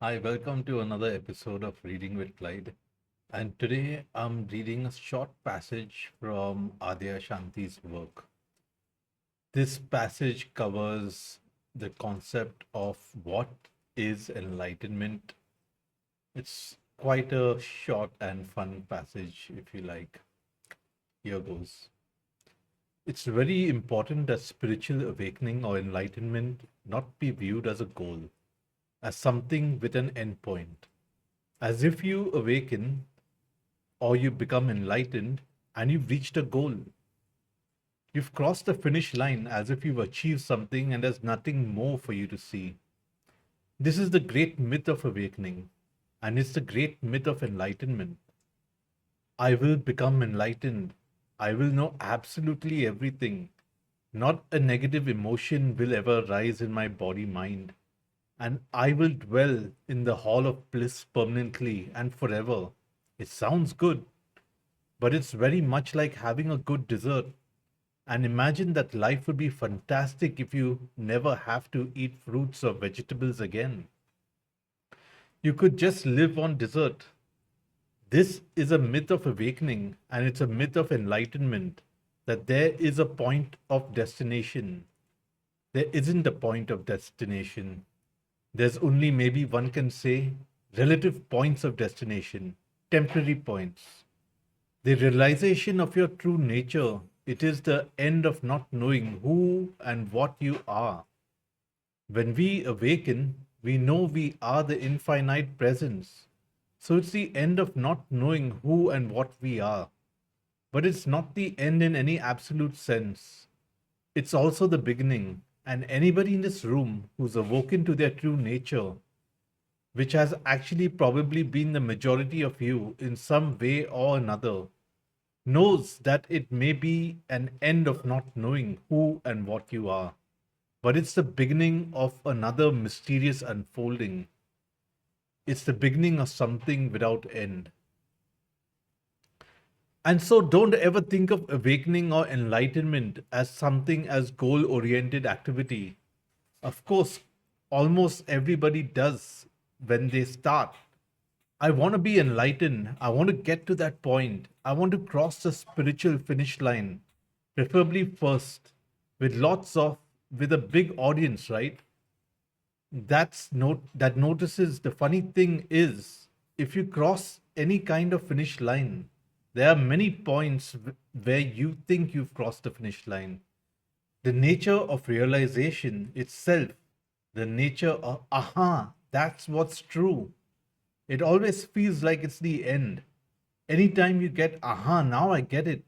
Hi, welcome to another episode of Reading with Clyde. And today I'm reading a short passage from Adya Shanti's work. This passage covers the concept of what is enlightenment. It's quite a short and fun passage, if you like. Here goes. It's very important that spiritual awakening or enlightenment not be viewed as a goal, as something with an endpoint. As if you awaken or you become enlightened and you've reached a goal. You've crossed the finish line as if you've achieved something and there's nothing more for you to see. This is the great myth of awakening, and it's the great myth of enlightenment. I will become enlightened. I will know absolutely everything. Not a negative emotion will ever rise in my body mind. And I will dwell in the hall of bliss permanently and forever. It sounds good, but it's very much like having a good dessert. And imagine that life would be fantastic if you never have to eat fruits or vegetables again. You could just live on dessert. This is a myth of awakening and it's a myth of enlightenment that there is a point of destination. There isn't a point of destination. There's only, maybe one can say, relative points of destination, temporary points. The realization of your true nature, it is the end of not knowing who and what you are. When we awaken, we know we are the infinite presence. So it's the end of not knowing who and what we are. But it's not the end in any absolute sense. It's also the beginning. And anybody in this room who's awoken to their true nature, which has actually probably been the majority of you in some way or another, knows that it may be an end of not knowing who and what you are, but it's the beginning of another mysterious unfolding. It's the beginning of something without end. And so don't ever think of awakening or enlightenment as something as goal oriented activity. Of course, almost everybody does when they start. I want to be enlightened. I want to get to that point. I want to cross the spiritual finish line, preferably first, with with a big audience, right? That notices. The funny thing is, if you cross any kind of finish line, there are many points where you think you've crossed the finish line. The nature of realization itself, the nature of aha, that's what's true. It always feels like it's the end. Anytime you get aha, now I get it.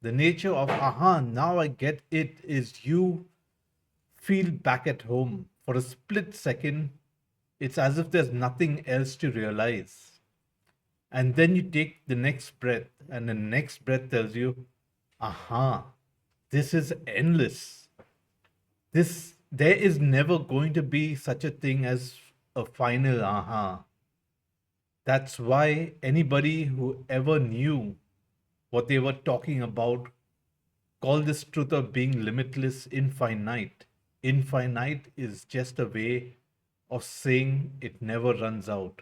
The nature of aha, now I get it is you feel back at home. For a split second, it's as if there's nothing else to realize. And then you take the next breath, and the next breath tells you, aha, this is endless. There is never going to be such a thing as a final aha. That's why anybody who ever knew what they were talking about called this truth of being limitless infinite. Infinite is just a way of saying it never runs out.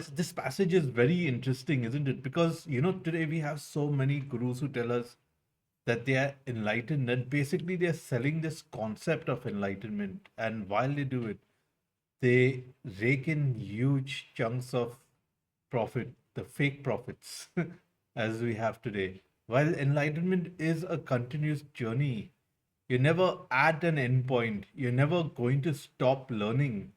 So this passage is very interesting, isn't it? Because, today we have so many gurus who tell us that they are enlightened, and basically they're selling this concept of enlightenment. And while they do it, they rake in huge chunks of profit, the fake profits, as we have today. While enlightenment is a continuous journey, you never at an endpoint. You're never going to stop learning.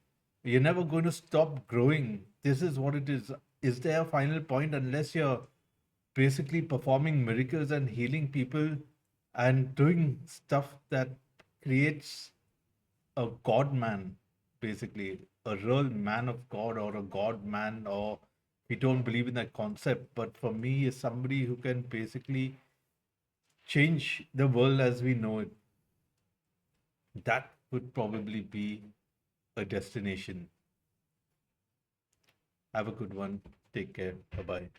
You're never going to stop growing. This is what it is. Is there a final point unless you're basically performing miracles and healing people and doing stuff that creates a god man, basically a real man of God or a god man, or we don't believe in that concept. But for me, is somebody who can basically change the world as we know it. That would probably be a destination. Have a good one. Take care. Bye bye.